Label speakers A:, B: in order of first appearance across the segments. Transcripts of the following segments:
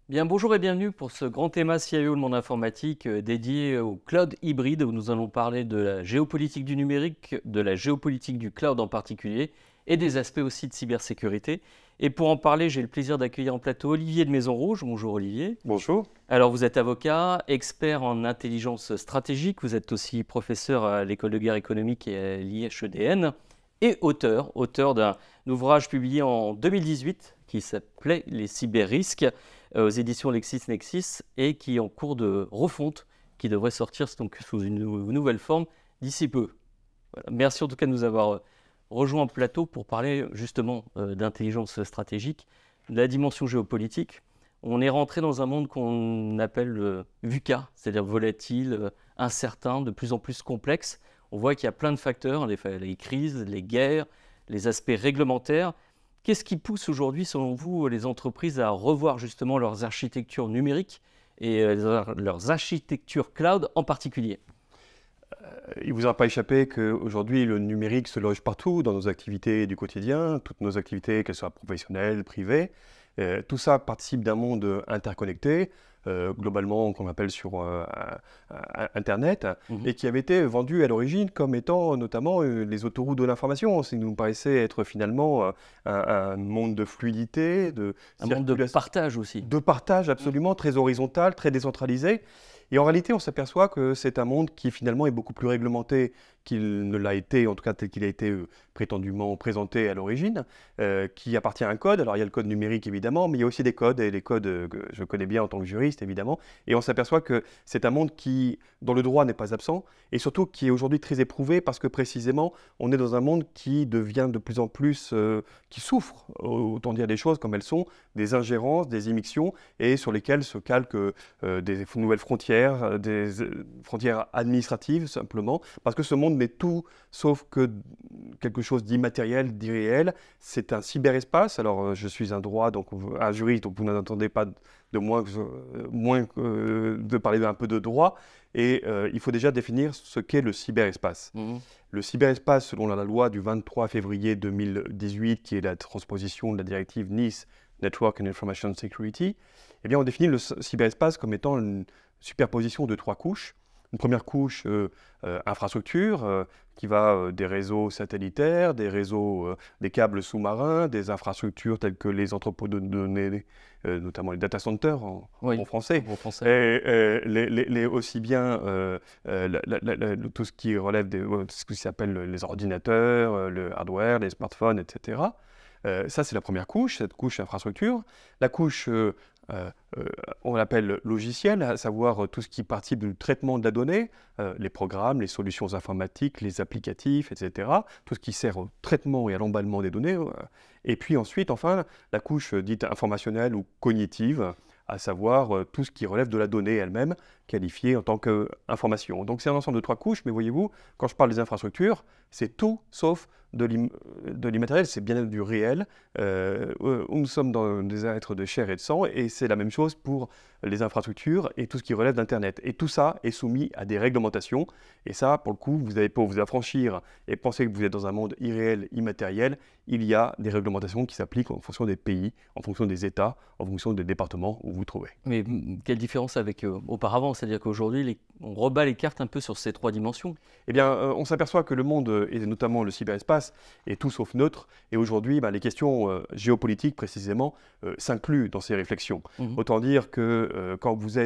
A: Bien, bonjour et bienvenue pour ce grand thème CIO, le monde informatique, dédié au cloud hybride, où nous allons parler de la géopolitique du numérique, de la géopolitique du cloud en particulier, et des aspects aussi de cybersécurité. Et pour en parler, j'ai le plaisir d'accueillir en plateau Olivier de Maison Rouge. Bonjour Olivier.
B: Bonjour.
A: Alors vous êtes avocat, expert en intelligence stratégique, vous êtes aussi professeur à l'École de guerre économique et à l'IHEDN, et auteur d'un ouvrage publié en 2018 qui s'appelait Les cyberrisques aux éditions LexisNexis et qui est en cours de refonte, qui devrait sortir donc sous une nouvelle forme d'ici peu. Voilà. Merci en tout cas de nous avoir rejoints en plateau pour parler justement d'intelligence stratégique, de la dimension géopolitique. On est rentré dans un monde qu'on appelle VUCA, c'est-à-dire volatile, incertain, de plus en plus complexe. On voit qu'il y a plein de facteurs, les crises, les guerres, les aspects réglementaires. Qu'est-ce qui pousse aujourd'hui, selon vous, les entreprises à revoir justement leurs architectures numériques et leurs architectures cloud en particulier?
B: Il ne vous aura pas échappé qu'aujourd'hui, le numérique se loge partout dans nos activités du quotidien, toutes nos activités, qu'elles soient professionnelles, privées. Tout ça participe d'un monde interconnecté, globalement qu'on appelle sur Internet, et qui avait été vendu à l'origine comme étant notamment les autoroutes de l'information. Ça nous paraissait être finalement un monde de fluidité,
A: Un monde de partage aussi.
B: de partage absolument, très horizontal, très décentralisé. Et en réalité, on s'aperçoit que c'est un monde qui finalement est beaucoup plus réglementé qu'il ne l'a été, en tout cas tel qu'il a été prétendument présenté à l'origine, qui appartient à un code. Alors il y a le code numérique évidemment, mais il y a aussi des codes, et les codes que je connais bien en tant que juriste évidemment. Et on s'aperçoit que c'est un monde dont le droit n'est pas absent, et surtout qui est aujourd'hui très éprouvé parce que précisément on est dans un monde qui devient de plus en plus, qui souffre, autant dire les choses comme elles sont, des ingérences, des immixtions, et sur lesquelles se calquent des nouvelles frontières, des frontières administratives simplement, parce que ce monde n'est tout sauf que quelque chose d'immatériel, d'irréel. C'est un cyberespace. Alors je suis un droit, donc un juriste, donc vous n'entendez pas de moins de parler un peu de droit. Et il faut déjà définir ce qu'est le cyberespace. Le cyberespace, selon la loi du 23 février 2018, qui est la transposition de la directive NIS, Network and Information Security, eh bien, on définit le cyberespace comme étant une superposition de 3 couches. Une première couche infrastructure qui va des réseaux satellitaires, des réseaux, des câbles sous-marins, des infrastructures telles que les entrepôts de données, notamment les data centers en français.
A: En français.
B: Et aussi bien tout ce qui relève de ce qui s'appelle les ordinateurs, le hardware, les smartphones, etc. Ça, c'est la première couche, cette couche infrastructure. La couche on l'appelle logiciel, à savoir tout ce qui participe du traitement de la donnée, les programmes, les solutions informatiques, les applicatifs, etc. Tout ce qui sert au traitement et à l'emballement des données. Et puis ensuite, enfin, la couche dite informationnelle ou cognitive, à savoir tout ce qui relève de la donnée elle-même, qualifiée en tant qu'information. Donc c'est un ensemble de 3 couches, mais voyez-vous, quand je parle des infrastructures, c'est tout sauf de l'immatériel, c'est bien du réel. Nous sommes dans des êtres de chair et de sang, et c'est la même chose pour les infrastructures et tout ce qui relève d'Internet. Et tout ça est soumis à des réglementations, et ça, pour le coup, vous n'avez pas à vous affranchir et penser que vous êtes dans un monde irréel, immatériel. Il y a des réglementations qui s'appliquent en fonction des pays, en fonction des États, en fonction des départements où vous vous trouvez.
A: Mais quelle différence avec auparavant? C'est-à-dire qu'aujourd'hui, on rebat les cartes un peu sur ces 3 dimensions.
B: Eh bien, on s'aperçoit que le monde, et notamment le cyberespace, est tout sauf neutre. Et aujourd'hui, les questions géopolitiques, précisément, s'incluent dans ces réflexions. Autant dire que quand vous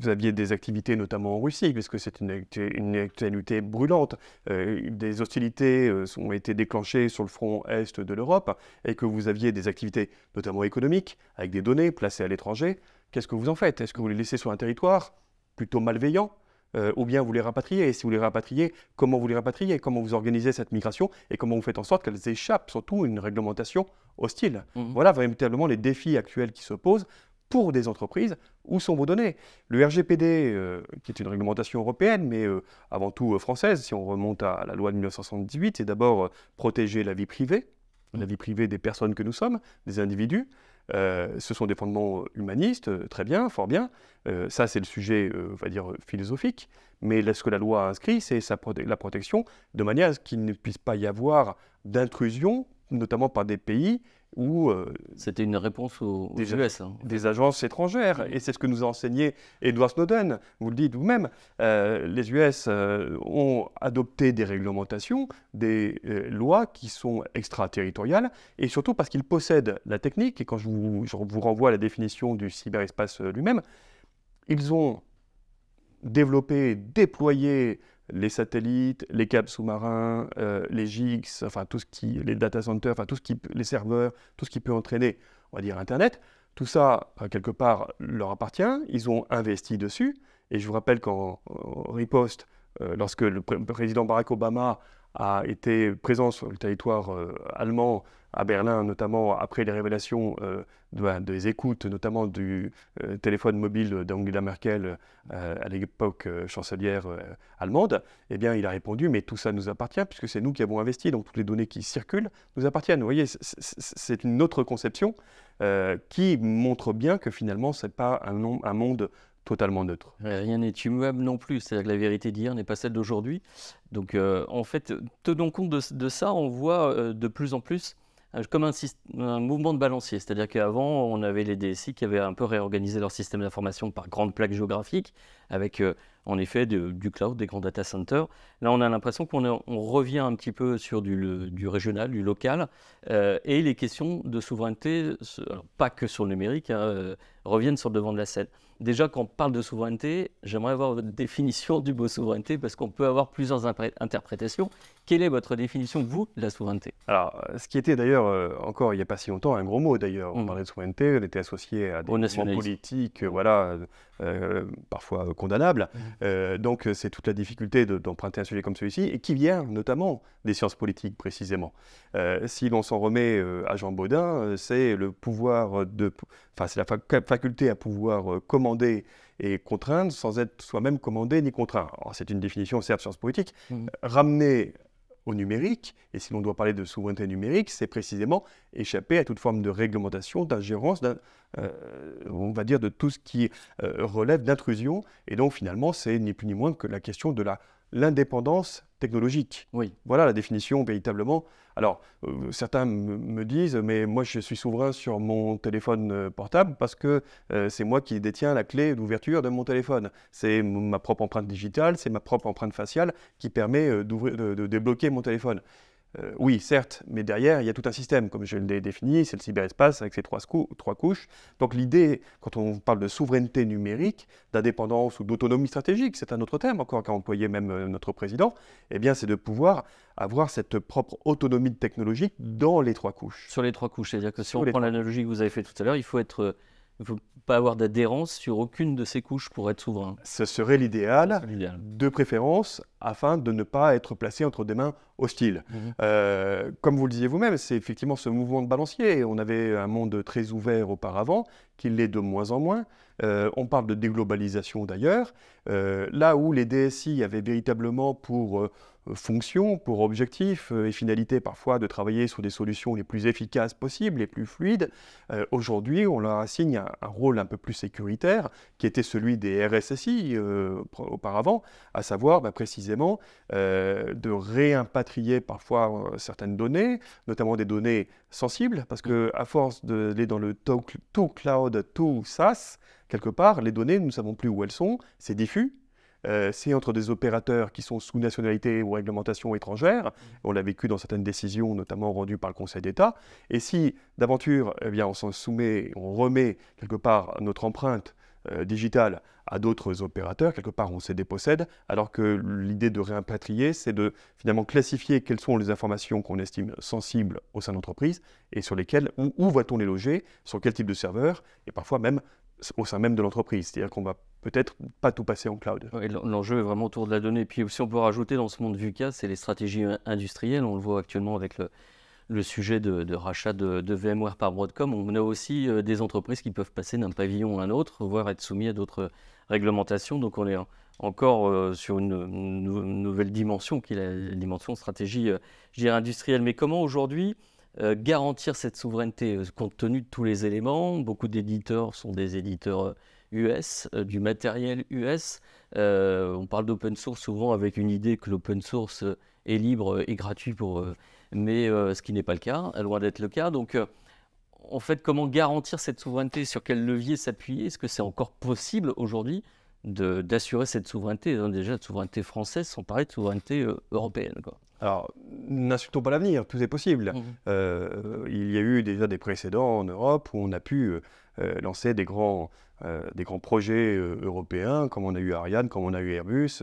B: aviez des activités, notamment en Russie, puisque c'est une actualité brûlante, des hostilités ont été déclenchées sur le front est de l'Europe, et que vous aviez des activités, notamment économiques, avec des données placées à l'étranger, qu'est-ce que vous en faites? Est-ce que vous les laissez sur un territoire plutôt malveillant, ou bien vous les rapatriez? Et si vous les rapatriez, comment vous les rapatriez? Comment vous organisez cette migration? Et comment vous faites en sorte qu'elles échappent surtout à une réglementation hostile? Voilà véritablement les défis actuels qui se posent pour des entreprises. Où sont vos données? Le RGPD, qui est une réglementation européenne, mais avant tout française, si on remonte à la loi de 1978, c'est d'abord protéger la vie privée des personnes que nous sommes, des individus. Ce sont des fondements humanistes, très bien, fort bien. Ça, c'est le sujet, on va dire, philosophique. Mais ce que la loi a inscrit, c'est la protection, de manière à ce qu'il ne puisse pas y avoir d'intrusion notamment par des pays où
A: C'était une réponse aux
B: des,
A: US. Hein.
B: des agences étrangères. Et c'est ce que nous a enseigné Edward Snowden. Vous le dites vous-même, les US ont adopté des réglementations, des lois qui sont extraterritoriales, et surtout parce qu'ils possèdent la technique. Et quand je vous renvoie à la définition du cyberespace lui-même, ils ont développé, déployé les satellites, les câbles sous-marins, les GIGs, enfin tout ce qui, les data centers, enfin tout ce qui, les serveurs, tout ce qui peut entraîner, on va dire, Internet. Tout ça, quelque part, leur appartient. Ils ont investi dessus. Et je vous rappelle qu'en riposte, lorsque le président Barack Obama a été présent sur le territoire allemand, à Berlin, notamment après les révélations des écoutes, notamment du téléphone mobile d'Angela Merkel, à l'époque chancelière allemande, eh bien, il a répondu, mais tout ça nous appartient, puisque c'est nous qui avons investi, donc toutes les données qui circulent nous appartiennent. Vous voyez, c'est une autre conception qui montre bien que finalement, ce n'est pas un monde totalement neutre.
A: Rien n'est immuable non plus, c'est-à-dire que la vérité d'hier n'est pas celle d'aujourd'hui. Donc en fait, tenons compte de ça, on voit de plus en plus comme un mouvement de balancier. C'est-à-dire qu'avant, on avait les DSI qui avaient un peu réorganisé leur système d'information par grandes plaques géographiques, avec en effet du cloud, des grands data centers. Là, on a l'impression qu'on revient un petit peu sur du régional, du local, et les questions de souveraineté, alors pas que sur le numérique, reviennent sur le devant de la scène. Déjà, quand on parle de souveraineté, j'aimerais avoir votre définition du mot souveraineté, parce qu'on peut avoir plusieurs interprétations. Quelle est votre définition, vous, de la souveraineté?
B: Alors, ce qui était d'ailleurs, encore il n'y a pas si longtemps, un gros mot d'ailleurs. On parlait de souveraineté, on était associé à des mouvements politiques, voilà, parfois condamnables. Donc, c'est toute la difficulté d'emprunter un sujet comme celui-ci, et qui vient notamment des sciences politiques, précisément. Si l'on s'en remet à Jean Bodin, c'est le pouvoir enfin, c'est la faculté à pouvoir commander et contraindre sans être soi-même commandé ni contraint. Alors, c'est une définition, certes, sciences politiques. Ramener au numérique, et si l'on doit parler de souveraineté numérique, c'est précisément échapper à toute forme de réglementation, d'ingérence, on va dire de tout ce qui relève d'intrusion, et donc finalement c'est ni plus ni moins que la question de l'indépendance technologique.
A: Oui.
B: Voilà la définition véritablement. Alors, certains me disent, mais moi je suis souverain sur mon téléphone portable parce que c'est moi qui détiens la clé d'ouverture de mon téléphone. C'est ma propre empreinte digitale, c'est ma propre empreinte faciale qui permet de débloquer mon téléphone. Oui, certes, mais derrière, il y a tout un système, comme je l'ai défini, c'est le cyberespace avec ses trois couches. Donc l'idée, quand on parle de souveraineté numérique, d'indépendance ou d'autonomie stratégique, c'est un autre terme encore qu'a employé même notre président, eh bien c'est de pouvoir avoir cette propre autonomie technologique dans les trois couches.
A: Sur les trois couches, c'est-à-dire que si on prend l'analogie que vous avez faite tout à l'heure, il faut pas avoir d'adhérence sur aucune de ces couches pour être souverain.
B: Ce serait l'idéal, de préférence, afin de ne pas être placé entre des mains hostiles. Comme vous le disiez vous-même, c'est effectivement ce mouvement de balancier. On avait un monde très ouvert auparavant, qui l'est de moins en moins. On parle de déglobalisation d'ailleurs. Là où les DSI avaient véritablement pour fonction, pour objectif et finalité parfois de travailler sur des solutions les plus efficaces possibles, les plus fluides, aujourd'hui on leur assigne un rôle un peu plus sécuritaire, qui était celui des RSSI auparavant, à savoir précisément de réimpatrier parfois certaines données, notamment des données sensibles, parce qu'à force d'aller dans le tout cloud, tout SaaS, quelque part, les données, nous ne savons plus où elles sont, c'est diffus. C'est entre des opérateurs qui sont sous nationalité ou réglementation étrangère. On l'a vécu dans certaines décisions, notamment rendues par le Conseil d'État. Et si, d'aventure, eh bien, on s'en soumet, on remet quelque part notre empreinte digitale à d'autres opérateurs, quelque part on se dépossède, alors que l'idée de réimpatrier, c'est de finalement classifier quelles sont les informations qu'on estime sensibles au sein de l'entreprise et sur lesquelles, où va-t-on les loger, sur quel type de serveur, et parfois même au sein même de l'entreprise. C'est-à-dire qu'on va peut-être pas tout passer en cloud.
A: Oui, l'enjeu est vraiment autour de la donnée. Et puis si on peut rajouter dans ce monde VUCA, c'est les stratégies industrielles. On le voit actuellement avec le sujet de rachat de VMware par Broadcom. On a aussi des entreprises qui peuvent passer d'un pavillon à un autre, voire être soumis à d'autres réglementations. Donc on est encore sur une nouvelle dimension, qui est la dimension stratégie je dirais industrielle. Mais comment aujourd'hui garantir cette souveraineté compte tenu de tous les éléments? Beaucoup d'éditeurs sont des éditeurs US, du matériel US. On parle d'open source souvent avec une idée que l'open source est libre et gratuit mais ce qui n'est pas le cas, loin d'être le cas. Donc, en fait, comment garantir cette souveraineté? Sur quel levier s'appuyer? Est-ce que c'est encore possible aujourd'hui d'assurer cette souveraineté, déjà de souveraineté française, sans parler de souveraineté européenne, quoi?
B: Alors, n'insultons pas l'avenir, tout est possible. Il y a eu déjà des précédents en Europe où on a pu lancer des grands projets européens, comme on a eu Ariane, comme on a eu Airbus.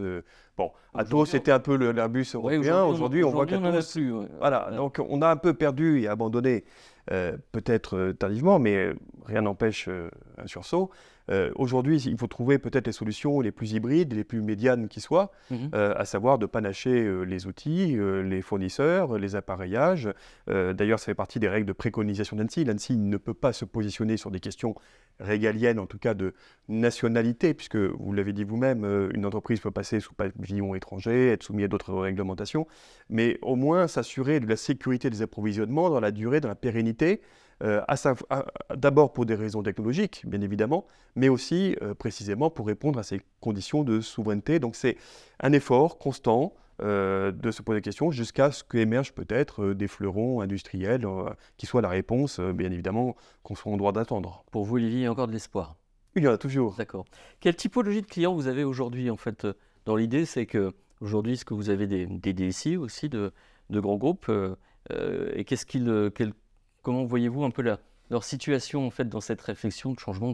B: Bon, Atos, c'était un peu l'Airbus européen. Aujourd'hui, on voit qu'Atos...
A: plus. Ouais.
B: Voilà, donc on a un peu perdu et abandonné, peut-être tardivement, mais rien n'empêche un sursaut. Aujourd'hui, il faut trouver peut-être les solutions les plus hybrides, les plus médianes qui soient, à savoir de panacher les outils, les fournisseurs, les appareillages. D'ailleurs, ça fait partie des règles de préconisation d'ANSSI. L'ANSSI ne peut pas se positionner sur des questions régaliennes, en tout cas de nationalité, puisque, vous l'avez dit vous-même, une entreprise peut passer sous pavillon étranger, être soumise à d'autres réglementations, mais au moins s'assurer de la sécurité des approvisionnements dans la durée, dans la pérennité, d'abord pour des raisons technologiques, bien évidemment, mais aussi précisément pour répondre à ces conditions de souveraineté. Donc c'est un effort constant de se poser des questions jusqu'à ce qu'émergent peut-être des fleurons industriels qui soient la réponse, bien évidemment, qu'on soit en droit d'attendre.
A: Pour vous, Olivier, il y a encore de l'espoir?
B: Il y en a toujours.
A: D'accord. Quelle typologie de clients vous avez aujourd'hui, en fait? Dans l'idée, c'est que aujourd'hui, est-ce que vous avez des DSI aussi de grands groupes et comment voyez-vous un peu leur situation en fait dans cette réflexion de changement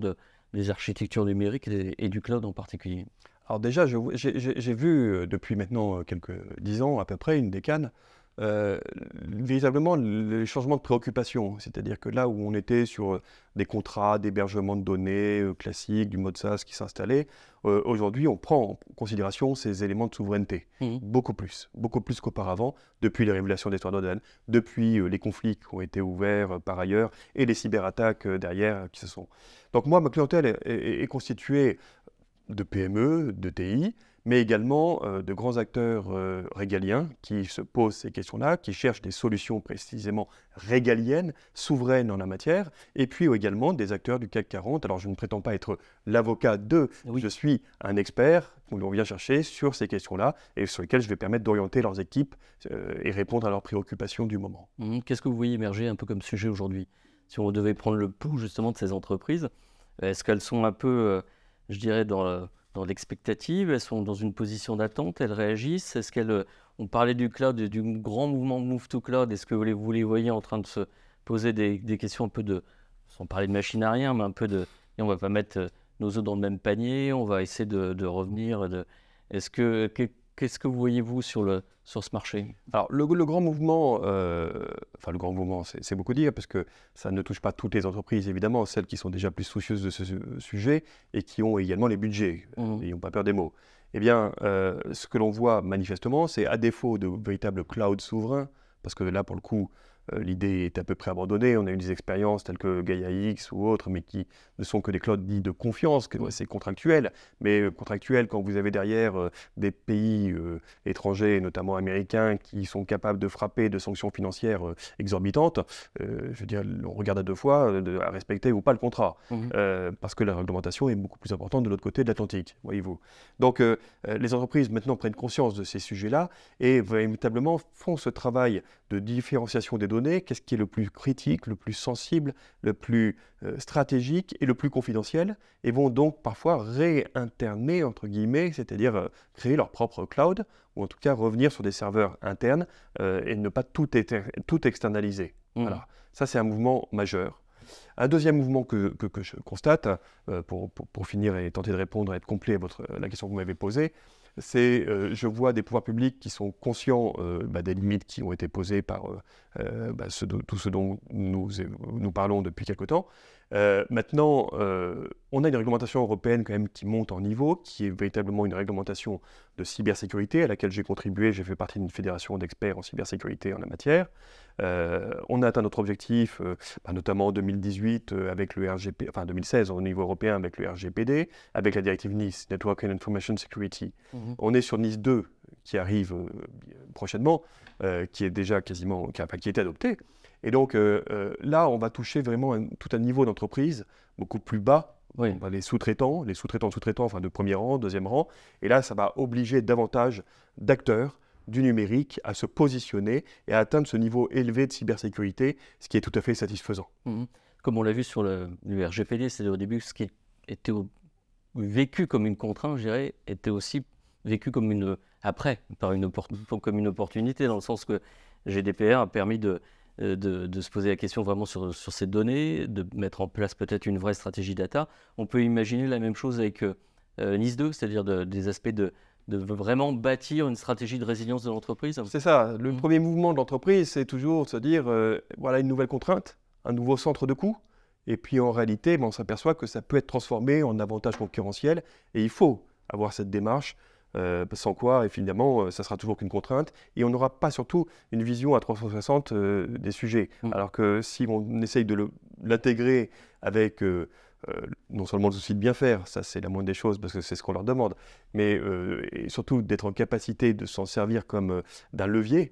A: des architectures numériques et du cloud en particulier?
B: Alors déjà, j'ai vu depuis maintenant quelques 10 ans à peu près, une décane, véritablement les changements de préoccupation. C'est-à-dire que là où on était sur des contrats d'hébergement de données classiques, du mode SaaS qui s'installait, aujourd'hui on prend en considération ces éléments de souveraineté. Beaucoup plus qu'auparavant, depuis les révélations des Snowden, depuis les conflits qui ont été ouverts par ailleurs et les cyberattaques derrière qui se sont... Donc moi, ma clientèle est constituée de PME, de TI, mais également de grands acteurs régaliens qui se posent ces questions-là, qui cherchent des solutions précisément régaliennes, souveraines en la matière, et puis également des acteurs du CAC 40. Alors je ne prétends pas être l'avocat d'eux, je suis un expert où l'on vient chercher sur ces questions-là et sur lesquelles je vais permettre d'orienter leurs équipes et répondre à leurs préoccupations du moment.
A: Qu'est-ce que vous voyez émerger un peu comme sujet aujourd'hui? Si on devait prendre le pouls justement de ces entreprises, est-ce qu'elles sont un peu, je dirais, dans l'expectative? Elles sont dans une position d'attente? Elles réagissent? Est-ce on parlait du cloud, du grand mouvement Move to Cloud. Est-ce que vous les voyez en train de se poser des questions un peu sans parler de machine à rien, mais un peu et on va pas mettre nos œufs dans le même panier, on va essayer de revenir. Qu'est-ce que vous voyez-vous sur ce marché?
B: Alors, le grand mouvement, enfin le grand mouvement, c'est beaucoup dire, parce que ça ne touche pas toutes les entreprises, évidemment, celles qui sont déjà plus soucieuses de ce sujet et qui ont également les budgets, n'ayons pas peur des mots. Eh bien, ce que l'on voit manifestement, c'est à défaut de véritables clouds souverains, parce que là, pour le coup, l'idée est à peu près abandonnée. On a eu des expériences telles que Gaia X ou autres, mais qui ne sont que des clouds dits de confiance, c'est contractuel. Mais contractuel, quand vous avez derrière des pays étrangers, notamment américains, qui sont capables de frapper de sanctions financières exorbitantes, je veux dire, on regarde à deux fois à respecter ou pas le contrat. Parce que la réglementation est beaucoup plus importante de l'autre côté de l'Atlantique, voyez-vous. Donc, les entreprises maintenant prennent conscience de ces sujets-là et véritablement font ce travail de différenciation des données, qu'est-ce qui est le plus critique, le plus sensible, le plus stratégique et le plus confidentiel, et vont donc parfois réinterner, entre guillemets, c'est-à-dire créer leur propre cloud, ou en tout cas revenir sur des serveurs internes et ne pas tout externaliser. Voilà. Ça, c'est un mouvement majeur. Un deuxième mouvement que je constate, pour finir et tenter de répondre et être complet à la question que vous m'avez posée, c'est je vois des pouvoirs publics qui sont conscients des limites qui ont été posées par tout ce dont nous parlons depuis quelque temps. Maintenant, on a une réglementation européenne quand même qui monte en niveau, qui est véritablement une réglementation de cybersécurité à laquelle j'ai contribué. J'ai fait partie d'une fédération d'experts en cybersécurité en la matière. On a atteint notre objectif, notamment en 2018 avec le RGPD, enfin 2016 au niveau européen avec le RGPD, avec la directive NIS, Network and Information Security. On est sur NIS 2 qui arrive prochainement, qui est déjà qui est adopté. Et donc là, on va toucher vraiment tout un niveau d'entreprise beaucoup plus bas.
A: Oui.
B: Les sous-traitants, enfin de premier rang, deuxième rang. Et là, ça va obliger davantage d'acteurs du numérique à se positionner et à atteindre ce niveau élevé de cybersécurité, ce qui est tout à fait satisfaisant.
A: Comme on l'a vu sur le RGPD, c'est-à-dire au début, ce qui était vécu comme une contrainte, je dirais, était aussi vécu comme comme une opportunité, dans le sens que GDPR a permis de se poser la question vraiment sur ces données, de mettre en place peut-être une vraie stratégie data. On peut imaginer la même chose avec NIS2, c'est-à-dire des aspects de vraiment bâtir une stratégie de résilience de l'entreprise.
B: C'est ça, le premier mouvement de l'entreprise, c'est toujours de se dire, voilà une nouvelle contrainte, un nouveau centre de coût, et puis en réalité, on s'aperçoit que ça peut être transformé en avantage concurrentiel, et il faut avoir cette démarche, sans quoi, évidemment, ça sera toujours qu'une contrainte, et on n'aura pas surtout une vision à 360 des sujets. Alors que si on essaye de l'intégrer avec non seulement le souci de bien faire, ça c'est la moindre des choses parce que c'est ce qu'on leur demande, mais et surtout d'être en capacité de s'en servir comme d'un levier,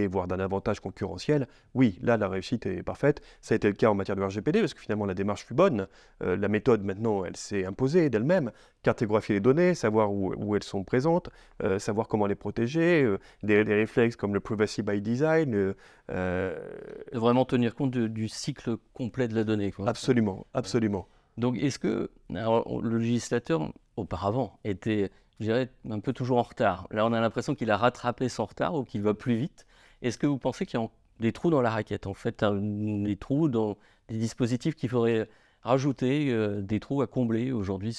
B: voire d'un avantage concurrentiel, oui, là la réussite est parfaite. Ça a été le cas en matière de RGPD parce que finalement la démarche fut bonne. La méthode maintenant, elle s'est imposée d'elle-même. Cartographier les données, savoir où elles sont présentes, savoir comment les protéger, des réflexes comme le privacy by design.
A: Vraiment tenir compte du cycle complet de la donnée, quoi.
B: Absolument, absolument.
A: Donc est-ce que le législateur, auparavant, était, je dirais, un peu toujours en retard? Là, on a l'impression qu'il a rattrapé son retard ou qu'il va plus vite. Est-ce que vous pensez qu'il y a des trous dans la raquette, en fait, des trous dans des dispositifs qu'il faudrait rajouter, des trous à combler aujourd'hui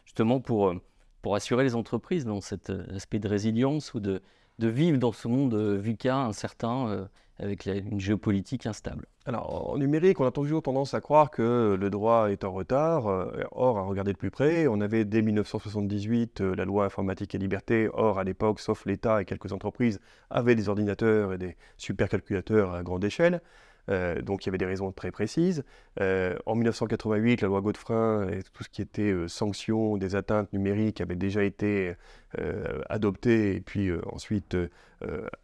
A: justement pour assurer les entreprises dans cet aspect de résilience ou de vivre dans ce monde VUCA incertain avec une géopolitique instable?
B: Alors, en numérique, on a toujours tendance à croire que le droit est en retard. Or, à regarder de plus près, on avait dès 1978 la loi informatique et liberté. Or, à l'époque, sauf l'État et quelques entreprises, avaient des ordinateurs et des supercalculateurs à grande échelle. Donc il y avait des raisons très précises. En 1988, la loi Godefrein et tout ce qui était sanctions des atteintes numériques avait déjà été adopté et puis ensuite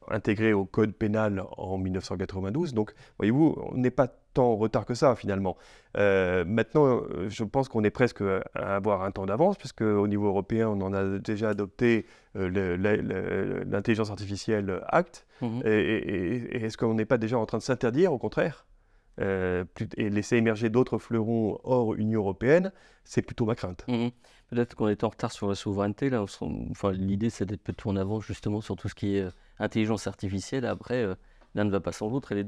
B: intégré au code pénal en 1992. Donc voyez-vous, on n'est pas tant en retard que ça finalement. Maintenant, je pense qu'on est presque à avoir un temps d'avance puisque au niveau européen, on en a déjà adopté l'intelligence artificielle Act. Et est-ce qu'on n'est pas déjà en train de s'interdire, au contraire, et laisser émerger d'autres fleurons hors Union européenne? C'est plutôt ma crainte.
A: Peut-être qu'on est en retard sur la souveraineté. Là, enfin, l'idée, c'est d'être plutôt en avance justement sur tout ce qui est intelligence artificielle. Après, l'un ne va pas sans l'autre et les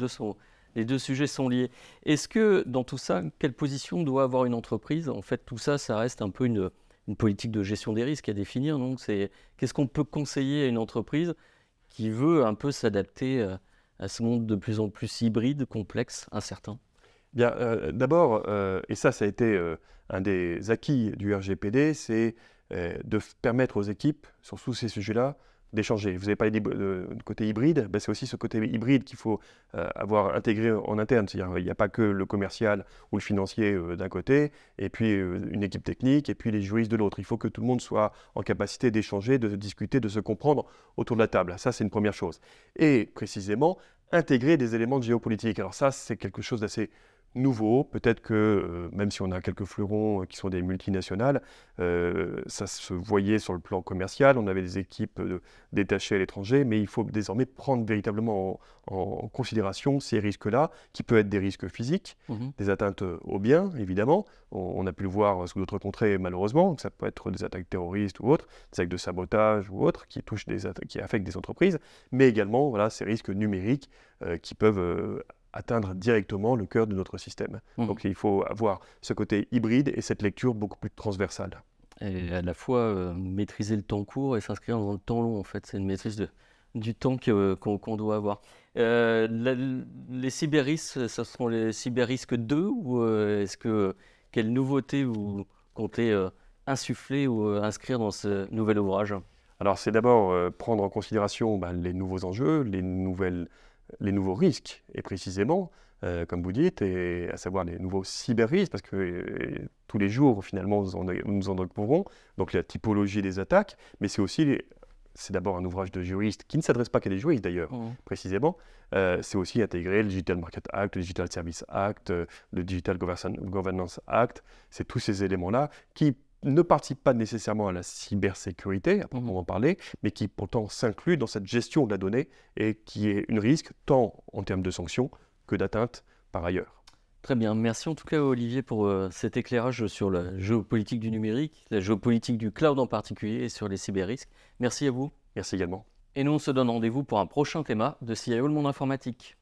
A: deux sujets sont liés. Est-ce que dans tout ça, quelle position doit avoir une entreprise? En fait, tout ça, ça reste un peu une politique de gestion des risques à définir. Donc, qu'est-ce qu'on peut conseiller à une entreprise qui veut un peu s'adapter à ce monde de plus en plus hybride, complexe, incertain?
B: Bien, d'abord, et ça a été un des acquis du RGPD, c'est de permettre aux équipes, sur tous ces sujets-là, d'échanger. Vous avez parlé de côté hybride, ben c'est aussi ce côté hybride qu'il faut avoir intégré en interne. C'est-à-dire il n'y a pas que le commercial ou le financier d'un côté, et puis une équipe technique, et puis les juristes de l'autre. Il faut que tout le monde soit en capacité d'échanger, de discuter, de se comprendre autour de la table. Ça, c'est une première chose. Et précisément, intégrer des éléments de géopolitique. Alors ça, c'est quelque chose d'assez nouveau. Peut-être que, même si on a quelques fleurons qui sont des multinationales, ça se voyait sur le plan commercial, on avait des équipes détachées à l'étranger, mais il faut désormais prendre véritablement en considération ces risques-là, qui peuvent être des risques physiques, des atteintes aux biens, évidemment. On a pu le voir sous d'autres contrées, malheureusement, que ça peut être des attaques terroristes ou autres, des actes de sabotage ou autres, qui affectent des entreprises, mais également voilà, ces risques numériques qui peuvent atteindre directement le cœur de notre système. Donc il faut avoir ce côté hybride et cette lecture beaucoup plus transversale.
A: Et à la fois maîtriser le temps court et s'inscrire dans le temps long, en fait. C'est une maîtrise du temps qu'on doit avoir. Les cyberrisques, ce seront les cyberrisques 2 ou quelle nouveauté vous comptez insuffler ou inscrire dans ce nouvel ouvrage?
B: Alors c'est d'abord prendre en considération les nouveaux enjeux, les nouveaux risques, et précisément, comme vous dites, et à savoir les nouveaux cyber-risques, parce que tous les jours, finalement, nous en découvrons, donc la typologie des attaques, mais c'est d'abord un ouvrage de juriste qui ne s'adresse pas qu'à des juristes d'ailleurs, précisément. C'est aussi intégrer le Digital Market Act, le Digital Service Act, le Digital Governance Act. C'est tous ces éléments-là qui ne participe pas nécessairement à la cybersécurité, à proprement parler, mais qui pourtant s'inclut dans cette gestion de la donnée et qui est un risque tant en termes de sanctions que d'atteinte par ailleurs.
A: Très bien, merci en tout cas Olivier pour cet éclairage sur la géopolitique du numérique, la géopolitique du cloud en particulier et sur les cyberrisques. Merci à vous.
B: Merci également.
A: Et nous on se donne rendez-vous pour un prochain thème de CIO le monde informatique.